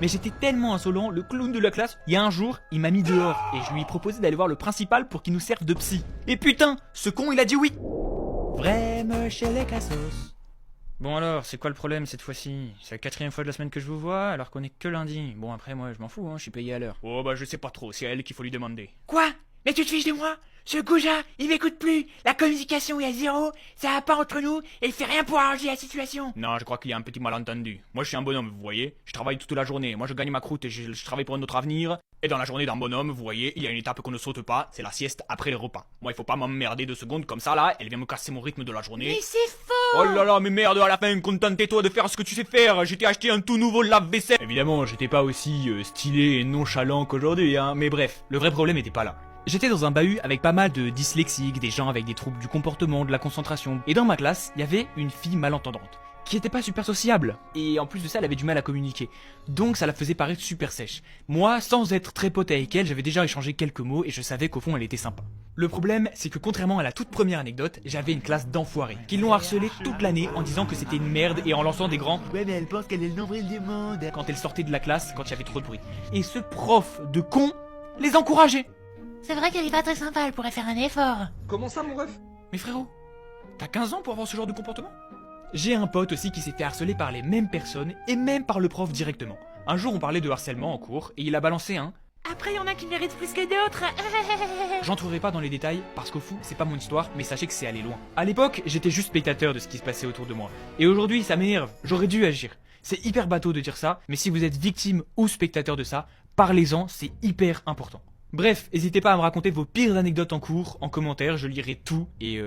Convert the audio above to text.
Mais j'étais tellement insolent, le clown de la classe, il y a un jour, il m'a mis dehors et je lui ai proposé d'aller voir le principal pour qu'il nous serve de psy. Et putain, ce con il a dit oui. Vrai chez les cassos. Bon alors, c'est quoi le problème cette fois-ci? C'est la 4e fois de la semaine que je vous vois, alors qu'on est que lundi. Bon après moi je m'en fous, je suis payé à l'heure. Oh bah je sais pas trop, c'est à elle qu'il faut lui demander. Quoi? Mais tu te fiches de moi? Ce goujat, il m'écoute plus. La communication est à zéro, ça va pas entre nous, et il fait rien pour arranger la situation. Non, je crois qu'il y a un petit malentendu. Moi je suis un bonhomme, vous voyez. Je travaille toute la journée, moi je gagne ma croûte et je travaille pour notre avenir. Et dans la journée d'un bonhomme, vous voyez, il y a une étape qu'on ne saute pas, c'est la sieste après les repas. Moi il faut pas m'emmerder 2 secondes comme ça là, elle vient me casser mon rythme de la journée. Mais c'est faux! Oh là là, mais merde, à la fin, contente-toi de faire ce que tu sais faire. J'ai acheté un tout nouveau lave-vaisselle. Évidemment, j'étais pas aussi stylé et nonchalant qu'aujourd'hui, mais bref, le vrai problème était pas là. J'étais dans un bahut avec pas mal de dyslexiques, des gens avec des troubles du comportement, de la concentration. Et dans ma classe, il y avait une fille malentendante, qui était pas super sociable. Et en plus de ça, elle avait du mal à communiquer. Donc ça la faisait paraître super sèche. Moi, sans être très pote avec elle, j'avais déjà échangé quelques mots et je savais qu'au fond, elle était sympa. Le problème, c'est que contrairement à la toute première anecdote, j'avais une classe d'enfoirés, qui l'ont harcelée toute l'année en disant que c'était une merde et en lançant des grands « Ouais mais elle pense qu'elle est le nombril du monde » quand elle sortait de la classe, quand il y avait trop de bruit. Et ce prof de con les encourageait. C'est vrai qu'elle est pas très sympa, elle pourrait faire un effort. Comment ça, mon ref? Mais frérot, t'as 15 ans pour avoir ce genre de comportement? J'ai un pote aussi qui s'est fait harceler par les mêmes personnes et même par le prof directement. Un jour on parlait de harcèlement en cours et il a balancé un « Après, y en a qui méritent plus que d'autres. J'entrerai pas dans les détails parce qu'au fond c'est pas mon histoire mais sachez que c'est allé loin. À l'époque j'étais juste spectateur de ce qui se passait autour de moi. Et aujourd'hui ça m'énerve, j'aurais dû agir. C'est hyper bateau de dire ça, mais si vous êtes victime ou spectateur de ça, parlez-en, c'est hyper important. Bref, n'hésitez pas à me raconter vos pires anecdotes en cours, en commentaire, je lirai tout et